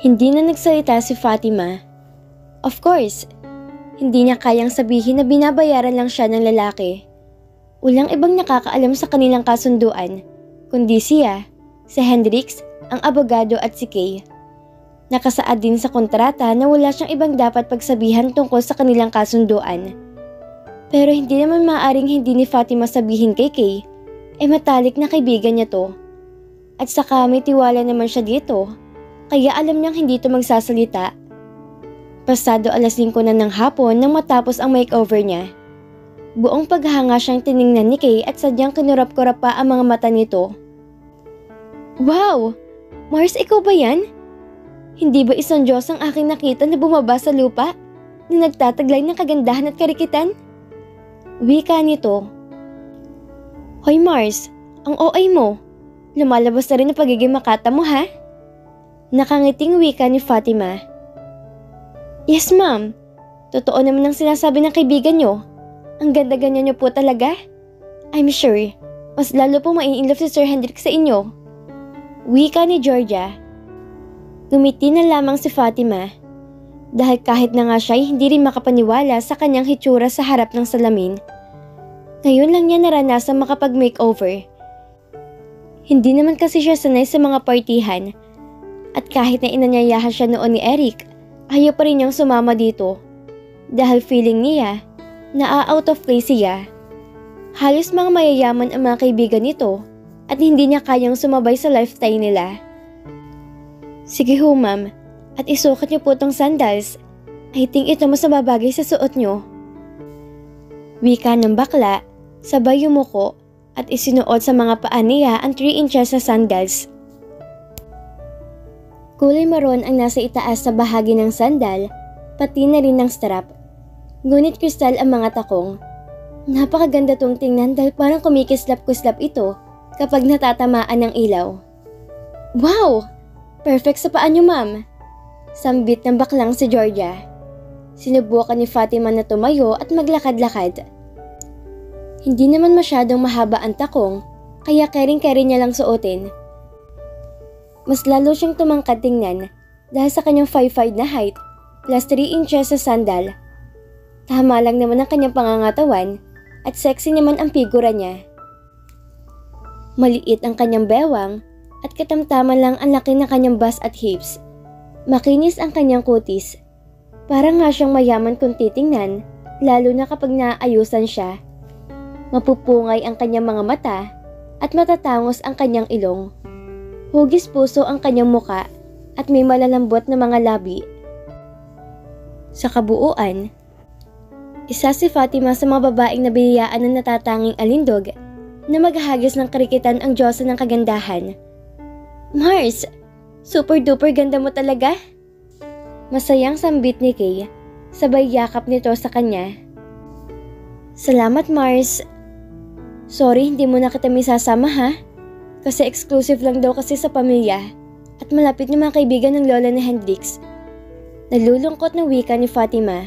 Hindi na nagsalita si Fatima. Of course, hindi niya kayang sabihin na binabayaran lang siya ng lalaki. Walang ibang nakakaalam sa kanilang kasunduan, kundi siya, si Hendrix, ang abogado at si Kay. Nakasaad din sa kontrata na wala siyang ibang dapat pagsabihan tungkol sa kanilang kasunduan. Pero hindi naman maaaring hindi ni Fatima sabihin kay Kay, matalik na kaibigan niya to. At saka may tiwala naman siya dito, kaya alam niyang hindi to magsasalita. Pasado 5:00 na ng hapon nang matapos ang makeover niya. Buong paghanga siyang tiningnan ni Kay at sadyang kinurap-kurap pa ang mga mata nito. Wow! Mars, ikaw ba yan? Hindi ba isang Diyos ang aking nakita na bumaba sa lupa, na nagtataglay ng kagandahan at karikitan? Wika nito. Hoy Mars, ang OA mo. Lumalabas na rin ang pagiging makata mo ha? Nakangiting wika ni Fatima. Yes ma'am, totoo naman ang sinasabi ng kaibigan niyo. Ang ganda-ganda niyo po talaga. I'm sure, mas lalo po mai-inlove si Sir Hendrix sa inyo. Wika ni Georgia. Ngumiti na lamang si Fatima. Dahil kahit na nga siya ay hindi rin makapaniwala sa kanyang hitsura sa harap ng salamin. Ngayon lang niya naranasang makapag-makeover. Hindi naman kasi siya sanay sa mga partihan. At kahit na inanyayahan siya noon ni Eric, ayaw pa rin niyang sumama dito. Dahil feeling niya na out of place siya. Halos mga mayayaman ang mga kaibigan nito at hindi niya kayang sumabay sa lifestyle nila. Sige ho ma'am, at isukat niyo po tong sandals. I think ito mas mababagay sa suot niyo. Wika ng bakla, sabay yumuko at isinuot sa mga paa niya ang 3 inches na sandals. Kulay maroon ang nasa itaas sa bahagi ng sandal, pati na rin ng strap. Ngunit kristal ang mga takong. Napakaganda tong tingnan dahil parang kumikislap-kuslap ito kapag natatamaan ng ilaw. Wow! Perfect sa paa niyo ma'am. Sambit ng baklang si Georgia. Sinubukan ni Fatima na tumayo at maglakad-lakad. Hindi naman masyadong mahaba ang takong, kaya kering-kering niya lang suotin. Mas lalo siyang tumangkad tingnan dahil sa kanyang 5'5" na height plus 3 inches sa sandal. Tama lang naman ang kanyang pangangatawan at sexy naman ang figura niya. Maliit ang kanyang bewang at katamtaman lang ang laki ng kanyang bust at hips. Makinis ang kanyang kutis. Parang nga siyang mayaman kung titingnan, lalo na kapag naayusan siya. Mapupungay ang kanyang mga mata at matatangos ang kanyang ilong. Hugis puso ang kanyang muka at may malalambot na mga labi. Sa kabuuan, isa si Fatima sa mga babaeng nabiyayaan ng natatanging alindog na maghahagis ng karikitan ang Diyosa ng kagandahan. Mars, super duper ganda mo talaga. Masayang sambit ni Kay, sabay yakap nito sa kanya. Salamat Mars. Sorry hindi mo na kita misasama ha. Kasi exclusive lang daw kasi sa pamilya at malapit ng mga kaibigan ng lola ni Hendrix. Nalulungkot ng wika ni Fatima.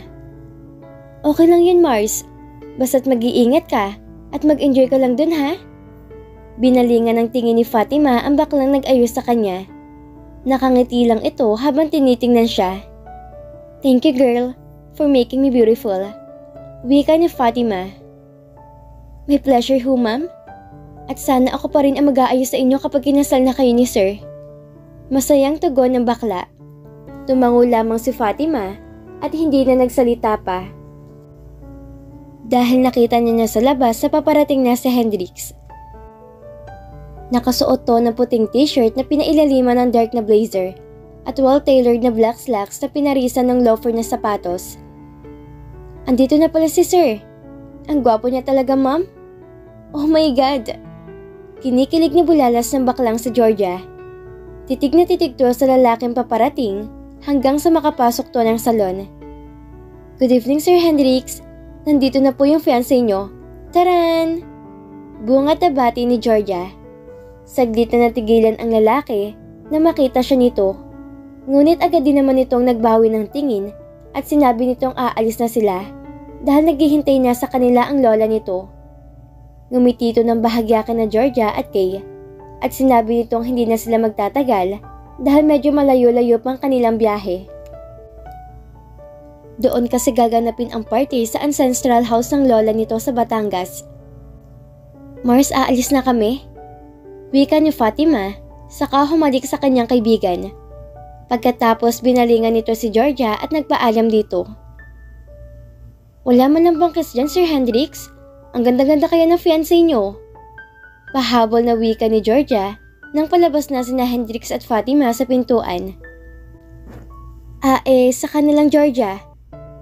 Okay lang yun Mars, basta't mag-iingat ka at mag-enjoy ka lang dun ha. Binalingan ng tingin ni Fatima ang baklang nag-ayos sa kanya. Nakangiti lang ito habang tinitingnan siya. Thank you girl, for making me beautiful. Wika ni Fatima. My pleasure ho ma'am. At sana ako pa rin ang mag-aayos sa inyo kapag kinasal na kayo ni sir. Masayang tugon ng bakla. Tumango lamang si Fatima at hindi na nagsalita pa. Dahil nakita niya sa labas sa paparating na si Hendrix. Nakasuot to ng puting t-shirt na pinailaliman ng dark na blazer at well-tailored na black slacks na pinarisan ng loafer na sapatos. Andito na pala si sir. Ang gwapo niya talaga ma'am. Oh my God! Kinikilig ni bulalas ng baklang si Georgia. Titig na titig to sa lalaking paparating hanggang sa makapasok to ng salon. Good evening Sir Hendrix. Nandito na po yung fiancé nyo. Taran! Bunga tabati ni Georgia. Saglit na natigilan ang lalaki na makita siya nito. Ngunit agad din naman itong nagbawi ng tingin at sinabi nitong aalis na sila dahil naghihintay na sa kanila ang lola nito. Ngumiti ito ng bahagya kina Georgia at Kay at sinabi nitong hindi na sila magtatagal dahil medyo malayo-layo pang kanilang biyahe. Doon kasi gaganapin ang party sa ancestral house ng lola nito sa Batangas. Mars, aalis na kami? Wika ni Fatima, saka humalik sa kanyang kaibigan. Pagkatapos binalingan nito si Georgia at nagpaalam dito. Wala man lang bang kiss dyan, Sir Hendrix? Ang ganda-ganda kaya ng fiancé niyo. Pahabol na wika ni Georgia nang palabas na sina Hendrix at Fatima sa pintuan. Sa kanilang Georgia.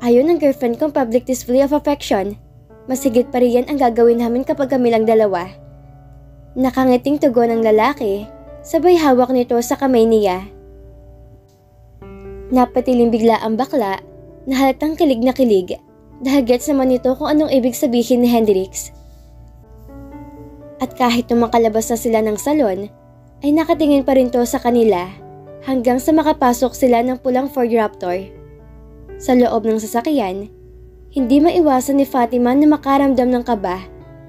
Ayaw ng girlfriend kong public display of affection. Masigit pa riyan ang gagawin namin kapag kami lang dalawa. Nakangiting tugon ng lalaki, sabay hawak nito sa kamay niya. Napatiling bigla ang bakla na halatang kilig na kilig dahil gets naman nito kung anong ibig sabihin ni Hendrix. At kahit tumakalabas na sila ng salon, ay nakatingin pa rin to sa kanila hanggang sa makapasok sila ng pulang Ford Raptor. Sa loob ng sasakyan, hindi maiwasan ni Fatima na makaramdam ng kaba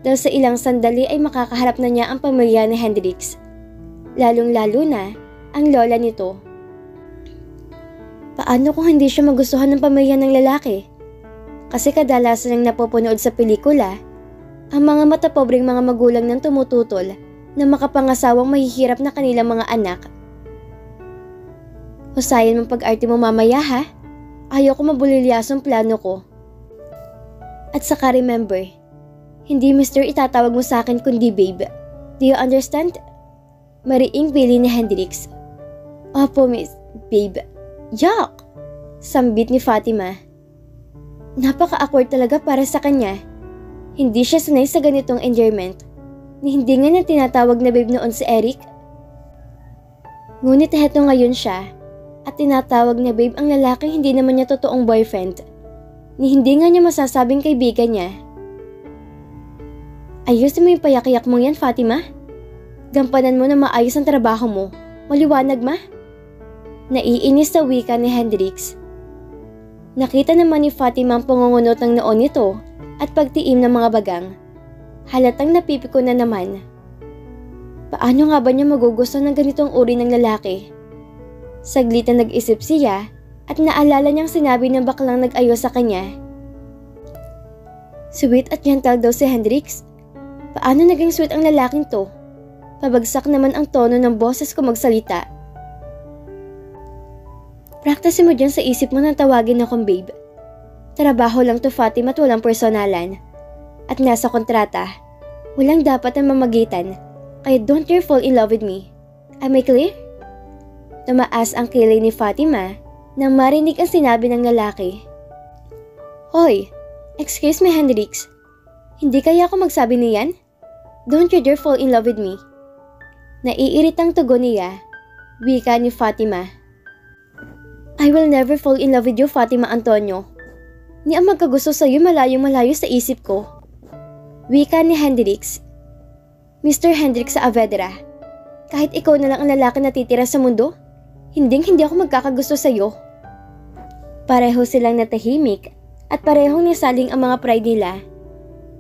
dahil sa ilang sandali ay makakaharap na niya ang pamilya ni Hendrix. Lalong-lalo na ang lola nito. Paano kung hindi siya magustuhan ng pamilya ng lalaki? Kasi kadalasan ang napupunood sa pelikula, ang mga matapobreng mga magulang ng tumututol na makapangasawang mahihirap na kanilang mga anak. Husayan mong pag-arte mo mamaya ha? Ayaw ko mabulilyas ang plano ko. At saka remember, hindi Mr. itatawag mo sa akin kundi babe. Do you understand? Mariing bili ni Hendrix. Opo, Miss Babe. Yuck! Sambit ni Fatima. Napaka-awkward talaga para sa kanya. Hindi siya sanay sa ganitong endearment. Hindi nga na tinatawag na babe noon si Eric. Ngunit heto ngayon siya. At tinatawag na babe ang lalaki hindi naman niya totoong boyfriend. Hindi nga niya masasabing kaibigan niya. Ayusin mo yung payak-iyak mong yan, Fatima. Gampanan mo na maayos ang trabaho mo. Maliwanag ma? Naiinis sa wika ni Hendrix. Nakita naman ni Fatima ang pangungunot ng noon nito at pagtiim ng mga bagang. Halatang napipiko na naman. Paano nga ba niya magugustuhan ng ganitong uri ng lalaki? Saglit na nag-isip siya at naalala niyang sinabi ng baklang nag-ayos sa kanya. Sweet at gentle daw si Hendrix. Paano naging sweet ang lalaking to? Pabagsak naman ang tono ng boses ko magsalita. Practice mo dyan sa isip mo nang tawagin akong babe. Trabaho lang to, Fatima, at walang personalan. At nasa kontrata, walang dapat na mamagitan, kaya don't dare fall in love with me. Am I clear? Tumaas ang kilay ni Fatima nang marinig ang sinabi ng lalaki. Hoy, excuse me Hendrix. Hindi kaya ako magsabi niyan? Don't you dare fall in love with me. Naiiritang tugon niya, wika ni Fatima. I will never fall in love with you, Fatima Antonio. Ni ang magkagusto sa'yo malayong-malayo sa isip ko. Wika ni Hendrix. Mr. Hendrix Saavedra, kahit ikaw na lang ang lalaki na titira sa mundo, hindi ako magkakagusto sa'yo. Pareho silang natahimik at parehong nasaling ang mga pride nila.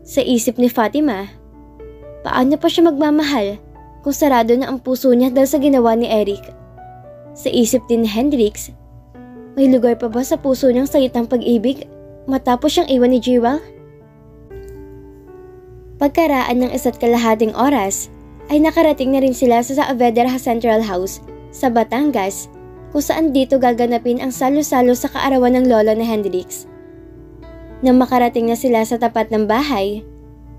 Sa isip ni Fatima, paano pa siya magmamahal kung sarado na ang puso niya dahil sa ginawa ni Eric? Sa isip din ni Hendrix, may lugar pa ba sa puso niyang salitang pag-ibig matapos siyang iwan ni Jewel? Pagkaraan ng 1.5 oras, ay nakarating na rin sila sa Saavedra Central House sa Batangas, kung saan dito gaganapin ang salo-salo sa kaarawan ng lolo ni Hendrix. Nang makarating na sila sa tapat ng bahay,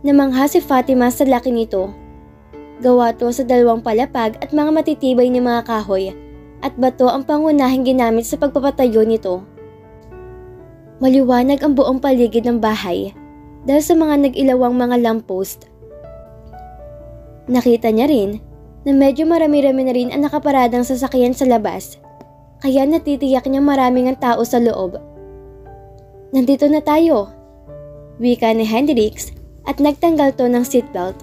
namangha si Fatima sa laki nito. Gawa to sa 2 palapag at mga matitibay na mga kahoy at bato ang pangunahing ginamit sa pagpapatayo nito. Maliwanag ang buong paligid ng bahay dahil sa mga nag-ilawang mga lamppost. Nakita niya rin na medyo marami-rami na rin ang nakaparadang sasakyan sa labas, kaya natitiyak niya maraming ang tao sa loob. Nandito na tayo, wika ni Hendrix at nagtanggal to ng seatbelt.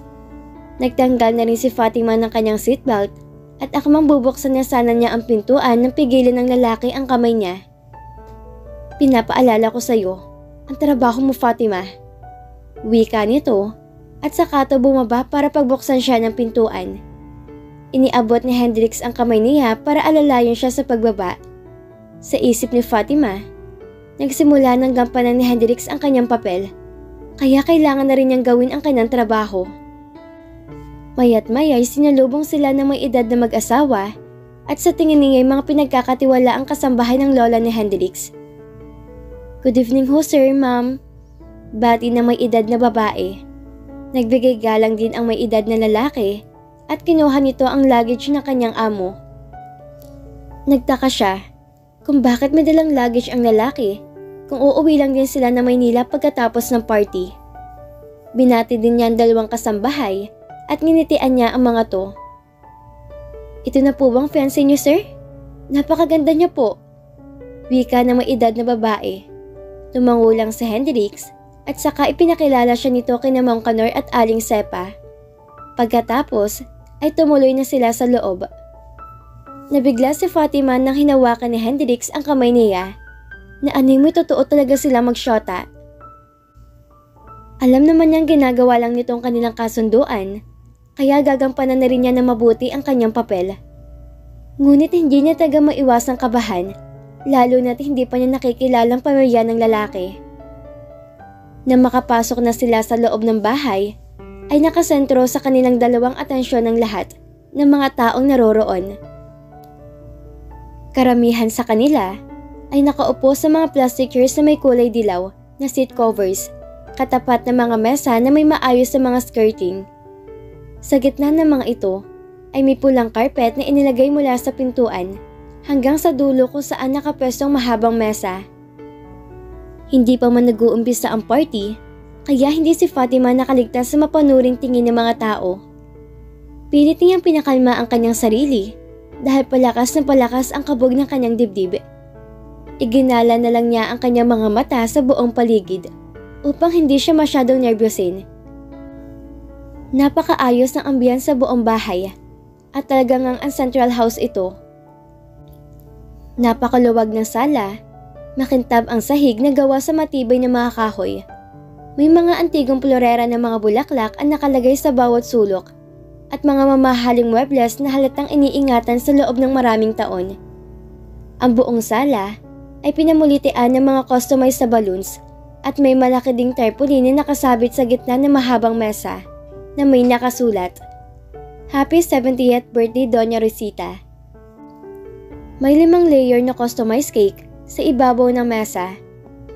Nagtanggal na rin si Fatima ng kanyang seatbelt at akmang bubuksan niya sana niya ang pintuan nang pigilan ng lalaki ang kamay niya. Pinapaalala ko sa'yo, ang trabaho mo Fatima, wika nito at saka to bumaba para pagbuksan siya ng pintuan. Iniabot ni Hendrix ang kamay niya para alalayan siya sa pagbaba. Sa isip ni Fatima, nagsimula ng gampanan ni Hendrix ang kanyang papel, kaya kailangan na rin niyang gawin ang kanyang trabaho. Maya't maya'y sinalubong sila ng may edad na mag-asawa at sa tingin niya'y mga pinagkakatiwala ang kasambahay ng lola ni Hendrix. "Good evening ho sir, ma'am," bati na may edad na babae. Nagbigay galang din ang may edad na lalaki at kinuha nito ang luggage ng kanyang amo. Nagtaka siya kung bakit may dalang luggage ang lalaki kung uuwi lang din sila na Maynila pagkatapos ng party. Binati din niya ang dalawang kasambahay at nginitian niya ang mga to. "Ito na po bang fiancé niyo sir? Napakaganda niya po," wika ng may edad na babae. Tumango lang si Hendrix at saka ipinakilala siya nito kina Mang Kanor at Aling Sepa. Pagkatapos ay tumuloy na sila sa loob. Nabigla si Fatima nang hinawakan ni Hendrix ang kamay niya na animoy totoo talaga sila magsyota. Alam naman niyang ginagawa lang nitong kanilang kasunduan, kaya gagampanan na rin niya na mabuti ang kanyang papel. Ngunit hindi niya taga maiwasang kabahan, lalo na't hindi pa niya nakikilalang pamilya ng lalaki. Nang makapasok na sila sa loob ng bahay, ay nakasentro sa kanilang dalawang atensyon ng lahat ng mga taong naroroon. Karamihan sa kanila ay nakaupo sa mga plastic chairs na may kulay dilaw na seat covers, katapat ng mga mesa na may maayos na mga skirting. Sa gitna ng mga ito ay may pulang carpet na inilagay mula sa pintuan hanggang sa dulo kung saan nakapwestong mahabang mesa. Hindi pa man nag-uumpisa ang party, kaya hindi si Fatima nakaligtas sa mapanuring tingin ng mga tao. Pilit niyang pinakalma ang kanyang sarili dahil palakas na palakas ang kabog ng kanyang dibdib. Iginala na lang niya ang kanyang mga mata sa buong paligid upang hindi siya masyadong nervyosin. Napakaayos ng ambiyan sa buong bahay at talagang ang central house ito. Napakaluwag ng sala, makintab ang sahig na gawa sa matibay na mga kahoy. May mga antigong florera ng mga bulaklak ang nakalagay sa bawat sulok at mga mamahaling muebles na halatang iniingatan sa loob ng maraming taon. Ang buong sala ay pinamulitian ng mga customized na balloons at may malaki ding tarpaulin na nakasabit sa gitna ng mahabang mesa na may nakasulat, "Happy 70th birthday Doña Rosita." May 5 layer na customized cake sa ibabaw ng mesa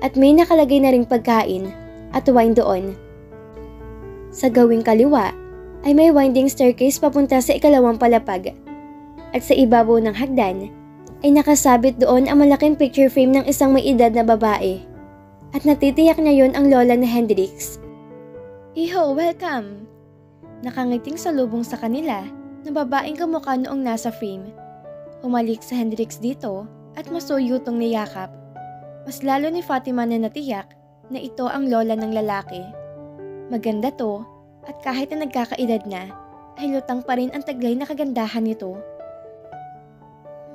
at may nakalagay na ring pagkain at wine doon. Sa gawing kaliwa ay may winding staircase papunta sa ikalawang palapag at sa ibabaw ng hagdan ay nakasabit doon ang malaking picture frame ng isang may edad na babae at natitiyak niya yon ang lola ni Hendrix. "Iho, welcome!" Nakangiting salubong sa kanila na babaeng kamukha noong nasa frame. Humalik sa Hendrix dito at masuyutong niyakap. Mas lalo ni Fatima na natiyak na ito ang lola ng lalaki. Maganda to at kahit na nagkakaedad na, ay lutang pa rin ang taglay na kagandahan nito.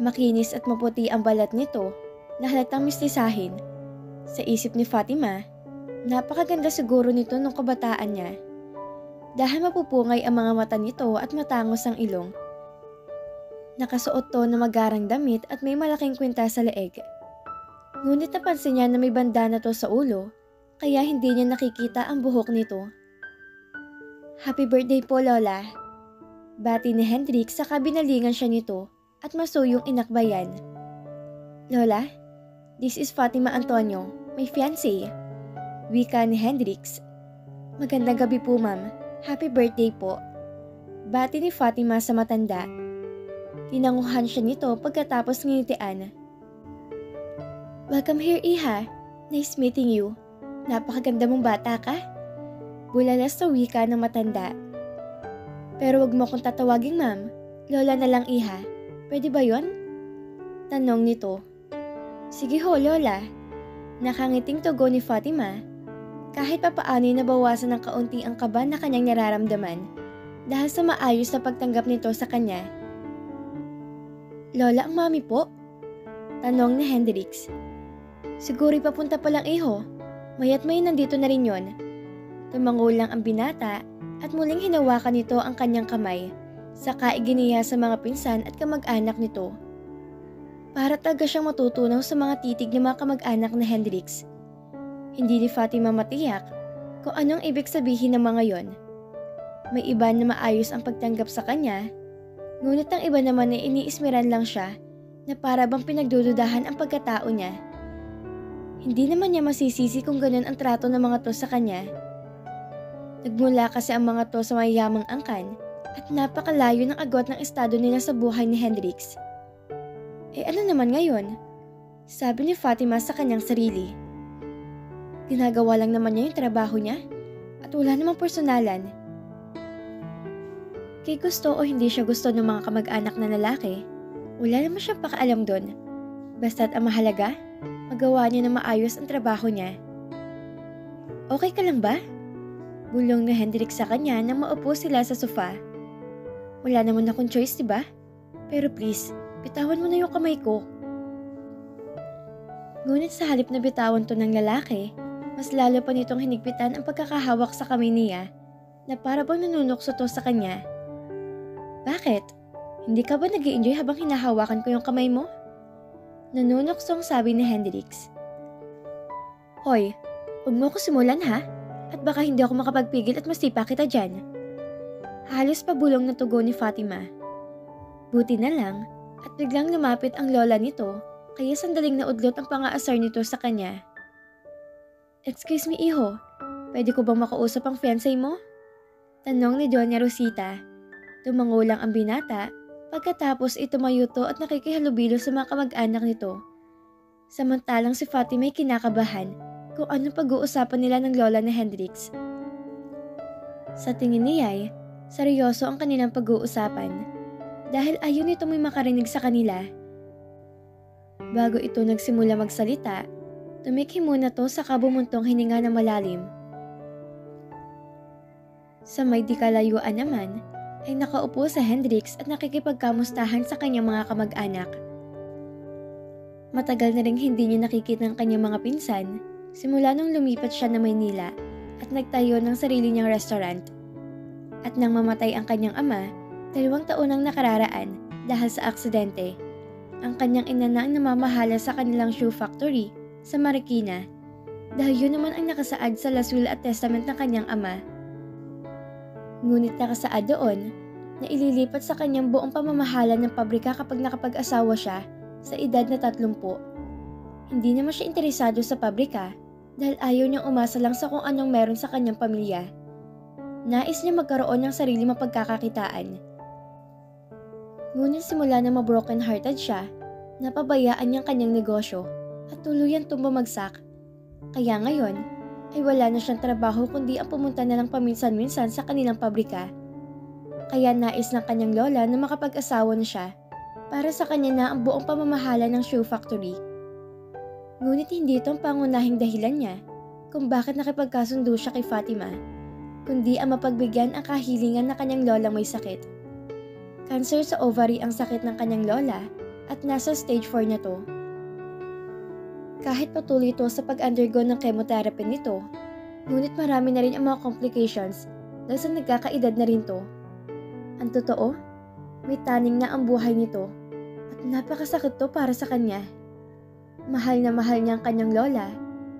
Makinis at maputi ang balat nito na halatang mistisahin. Sa isip ni Fatima, napakaganda siguro nito nung kabataan niya. Dahil mapupungay ang mga mata nito at matangos ang ilong. Nakasuot to na magarang damit at may malaking kwinta sa leeg. Ngunit napansin niya na may bandana to sa ulo, kaya hindi niya nakikita ang buhok nito. "Happy birthday po, Lola." Bati ni Hendrix sa kabinalingan siya nito at masuyong inakbayan. "Lola, this is Fatima Antonio, my fiancé," wika ni Hendrix. "Magandang gabi po, ma'am. Happy birthday po." Bati ni Fatima sa matanda. Tinanguhan siya nito pagkatapos nginitian. "Welcome here, Iha. Nice meeting you. Napakaganda mong bata ka." Bulalas sa wika ng matanda. "Pero wag mo akong tatawaging ma'am. Lola na lang, Iha. Pwede ba yon?" Tanong nito. "Sige ho, Lola." Nakangiting tugon ni Fatima. Kahit papaano'y nabawasan ng kaunti ang kaba na kanyang nararamdaman dahil sa maayos na pagtanggap nito sa kanya. "Lola ang mami po?" Tanong ni Hendrix. "Siguro'y papunta pa lang, iho. Maya't may nandito na rin yon." Tumango lang ang binata at muling hinawakan nito ang kanyang kamay Saka iginiya sa mga pinsan at kamag-anak nito. Para talaga siyang matutunaw sa mga titig ng mga kamag-anak na Hendrix. Hindi ni Fatima matiyak kung anong ibig sabihin ng mga yon. May iba na maayos ang pagtanggap sa kanya, ngunit ang iba naman ay iniismiran lang siya na para bang pinagdududahan ang pagkatao niya. Hindi naman niya masisisi kung ganun ang trato ng mga to sa kanya. Nagmula kasi ang mga to sa mayayamang angkan at napakalayo ng agwat ng estado nila sa buhay ni Hendrix. Eh ano naman ngayon? Sabi ni Fatima sa kanyang sarili. Ginagawa lang naman niya yung trabaho niya at wala namang personalan. Kay gusto o hindi siya gusto ng mga kamag-anak na lalaki, wala naman siyang pakaalam doon. Basta't ang mahalaga, magawa niya na maayos ang trabaho niya. Okay ka lang ba? Bulong ni Hendrix sa kanya nang maupo sila sa sofa. Wala naman akong choice, diba? Pero please, bitawan mo na yung kamay ko. Ngunit sa halip na bitawan to ng lalaki, mas lalo pa nitong hinigpitan ang pagkakahawak sa kamay niya na para bang nanunukso to sa kanya. Bakit? Hindi ka ba nag-i-enjoy habang hinahawakan ko yung kamay mo? Nanunuksong sabi ni Hendrix. Hoy, huwag mo ko simulan ha? At baka hindi ako makapagpigil at masipa kita dyan. Halos pabulong na tugon ni Fatima. Buti na lang at biglang lumapit ang lola nito kaya sandaling naudlot ang pangaasar nito sa kanya. Excuse me iho, pwede ko bang makausap ang fiancé mo? Tanong ni Doña Rosita. Tumangulang ang binata pagkatapos itumayo to at nakikihalubilo sa mga kamag-anak nito. Samantalang si Fatima ay kinakabahan kung anong pag-uusapan nila ng lola ni Hendrix. Sa tingin niya ay seryoso ang kanilang pag-uusapan dahil ayaw nito may makarinig sa kanila. Bago ito nagsimula magsalita, tumikhi muna to sa bumuntong hininga na malalim. Sa may di kalayuan naman ay nakaupo sa Hendrix at nakikipagkamustahan sa kanyang mga kamag-anak. Matagal na ring hindi niya nakikita ang kanyang mga pinsan simula nung lumipat siya na Maynila at nagtayo ng sarili niyang restaurant. At nang mamatay ang kanyang ama, 2 taon ang nakararaan dahil sa aksidente. Ang kanyang ina na ang namamahala sa kanilang shoe factory sa Marikina dahil yun naman ang nakasaad sa last will at testament ng kanyang ama. Ngunit nakasaad doon na ililipat sa kanyang buong pamamahala ng pabrika kapag nakapag-asawa siya sa edad na 30. Hindi naman siya interesado sa pabrika dahil ayaw niyang umasa lang sa kung anong meron sa kanyang pamilya. Nais niya magkaroon ng sarili mapagkakakitaan. Ngunit simula na ma-broken hearted siya, napabayaan niyang kanyang negosyo at tuluyan itong bumagsak. Kaya ngayon ay wala na siyang trabaho kundi ang pumunta na lang paminsan-minsan sa kanilang pabrika. Kaya nais ng kanyang lola na makapag-asawa na siya para sa kanya na ang buong pamamahala ng shoe factory. Ngunit hindi ito ang pangunahing dahilan niya kung bakit nakipagkasundo siya kay Fatima, kundi ang mapagbigyan ang kahilingan na kanyang lola may sakit. Cancer sa ovary ang sakit ng kanyang lola at nasa stage 4 na to. Kahit patuloy ito sa pag-undergo ng chemotherapy nito, ngunit marami na rin ang mga complications dahil sa nagkakaedad na rin to. Ang totoo, may taning na ang buhay nito at napakasakit to para sa kanya. Mahal na mahal niya ang kanyang lola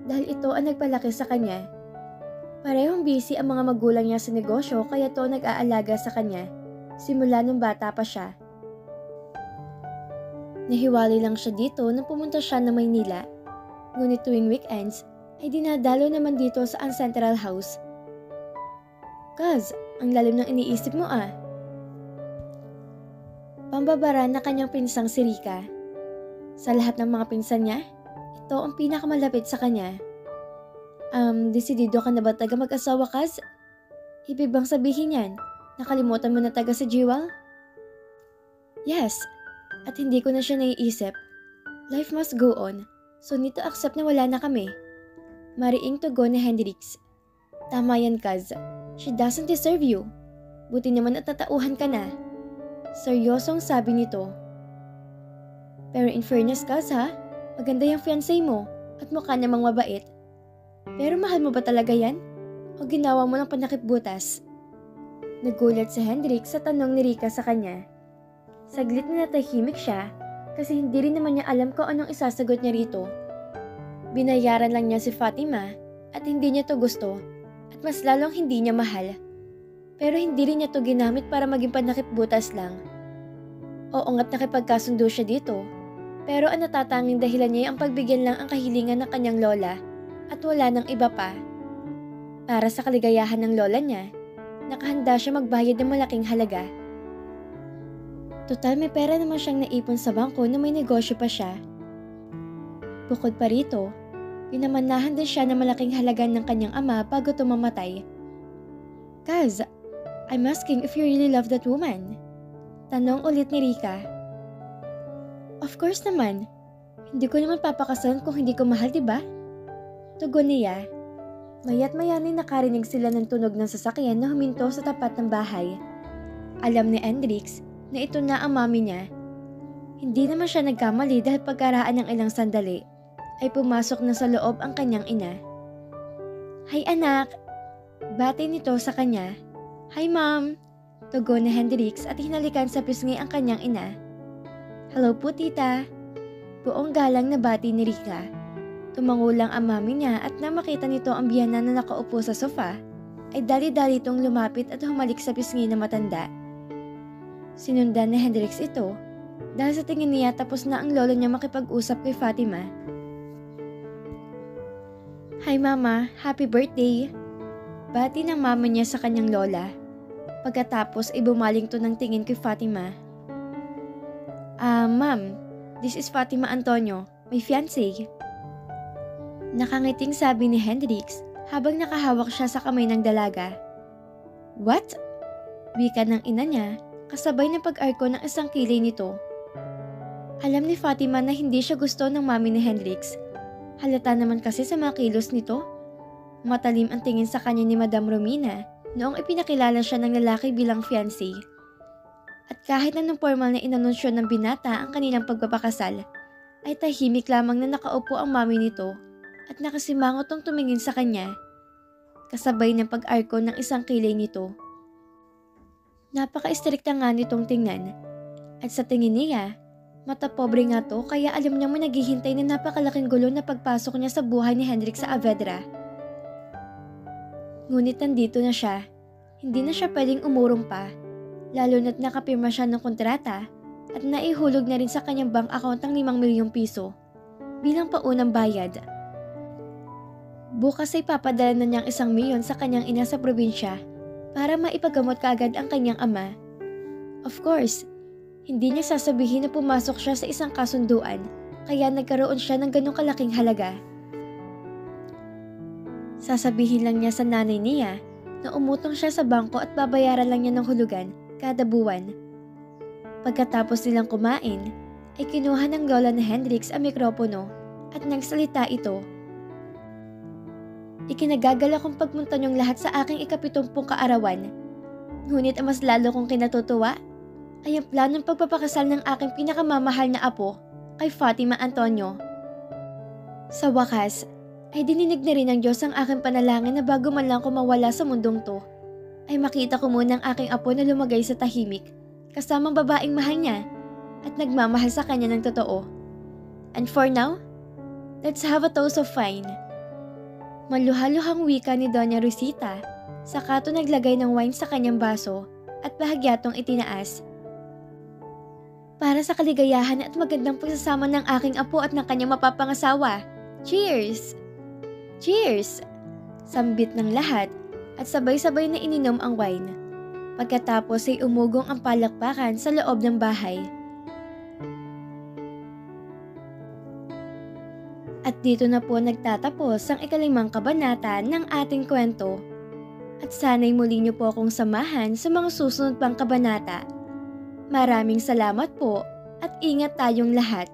dahil ito ang nagpalaki sa kanya. Parehong busy ang mga magulang niya sa negosyo kaya to nag-aalaga sa kanya simula nung bata pa siya. Nahiwalay lang siya dito nang pumunta siya na Maynila. Ngunit tuwing weekends ay dinadalo naman dito sa Ancestral House. Kaz, ang lalim ng iniisip mo ah. Pambabara na kanyang pinsang si Rika. Sa lahat ng mga pinsan niya, ito ang pinakamalapit sa kanya. Desidido ka na ba taga mag-asawa, Kaz? Ibig bang sabihin yan, nakalimutan mo na taga si Jewel? Yes, at hindi ko na siya naiisip. Life must go on. So need to accept na wala na kami. Mariing tugon ni Hendrix. Tama yan, Kaz. She doesn't deserve you. Buti naman at natauhan ka na. Seryosong sabi nito. Pero in fairness, Kaz ha, maganda yung fiancé mo at mukha namang mabait. Pero mahal mo ba talaga yan? O ginawa mo lang panakip butas? Nagulat si Hendrik sa tanong ni Rika sa kanya. Saglit na natahimik siya kasi hindi rin naman niya alam kung anong isasagot niya rito. Binayaran lang niya si Fatima at hindi niya to gusto at mas lalong hindi niya mahal. Pero hindi rin niya to ginamit para maging panakipbutas lang. Oo nga't nakipagkasundo siya dito, pero ang natatanging dahilan niya ay ang pagbigyan lang ang kahilingan ng kanyang lola at wala nang iba pa. Para sa kaligayahan ng lola niya, nakahanda siya magbayad ng malaking halaga. Total may pera naman siyang naipon sa bangko na may negosyo pa siya. Bukod pa rito, pinamanahan din siya ng malaking halaga ng kanyang ama bago tumamatay. Kaz, I'm asking if you really love that woman. Tanong ulit ni Rika. Of course naman. Hindi ko naman papakasalan kung hindi ko mahal, diba? Tugon niya. Maya't mayanin nakarinig sila ng tunog ng sasakyan na huminto sa tapat ng bahay. Alam ni Hendrix na ito na ang mami niya. Hindi naman siya nagkamali dahil pagkaraan ng ilang sandali ay pumasok na sa loob ang kanyang ina. Hi anak! Bati nito sa kanya. Hi ma'am! Tugon ni Hendrix at hinalikan sa pisngi ang kanyang ina. Hello po tita! Buong galang na bati ni Rika. Tumango lang ang mami niya at nang makita nito ang biyana na nakaupo sa sofa, ay dali-dali itong lumapit at humalik sa pisngi na matanda. Sinundan ni Hendrix ito dahil sa tingin niya tapos na ang lolo niya makipag-usap kay Fatima. Hi mama, happy birthday! Bati ng mama niya sa kanyang lola. Pagkatapos ay bumaling to ng tingin kay Fatima. Ma'am, this is Fatima Antonio, my fiancé. Nakangiting sabi ni Hendrix habang nakahawak siya sa kamay ng dalaga. What? Wika ng ina niya kasabay ng pag-arko ng isang kilay nito. Alam ni Fatima na hindi siya gusto ng mami ni Hendrix. Halata naman kasi sa mga kilos nito. Matalim ang tingin sa kanya ni Madam Romina noong ipinakilala siya ng lalaki bilang fiancé. At kahit anong formal na inanunsyo ng binata ang kanilang pagpapakasal, ay tahimik lamang na nakaupo ang mami nito at nakasimangot ang tumingin sa kanya, kasabay ng pag-arko ng isang kilay nito. Napaka-istrikta nga nitong tingnan, at sa tingin niya, mata pobre nga to kaya alam niya mo naghihintay na napakalaking gulo na pagpasok niya sa buhay ni Hendrik sa Avedra. Ngunit nandito na siya, hindi na siya pwedeng umurong pa, lalo na't nakapirma siya ng kontrata at naihulog na rin sa kanyang bank account ang 5 milyong piso bilang paunang bayad. Bukas ay papadala na niyang 1 milyon sa kanyang ina sa probinsya para maipagamot kaagad ang kanyang ama. Of course, hindi niya sasabihin na pumasok siya sa isang kasunduan kaya nagkaroon siya ng ganong kalaking halaga. Sasabihin lang niya sa nanay niya na umutang siya sa bangko at babayaran lang niya ng hulugan kada buwan. Pagkatapos nilang kumain, ay kinuha ng lola ni Hendrix ang mikropono at nagsalita ito. Ikinagagala kong pagmunta niyong lahat sa aking 70 kaarawan. Ngunit ang mas lalo kong kinatutuwa ay ang planong pagpapakasal ng aking pinakamamahal na apo kay Fatima Antonio. Sa wakas, ay dininig na rin ng Diyos ang aking panalangin na bago man lang ko mawala sa mundong to, ay makita ko muna ang aking apo na lumagay sa tahimik, kasamang babaeng mahal niya at nagmamahal sa kanya ng totoo. And for now, let's have a toast of wine. Maluhaluhang wika ni Doña Rosita, saka to naglagay ng wine sa kanyang baso at bahagyatong itinaas. Para sa kaligayahan at magandang pagsasama ng aking apo at ng kanyang mapapangasawa. Cheers! Cheers! Sambit ng lahat at sabay-sabay na ininom ang wine. Pagkatapos ay umugong ang palakpakan sa loob ng bahay. At dito na po nagtatapos ang 5 kabanata ng ating kwento. At sana'y muli niyo po akong samahan sa mga susunod pang kabanata. Maraming salamat po at ingat tayong lahat.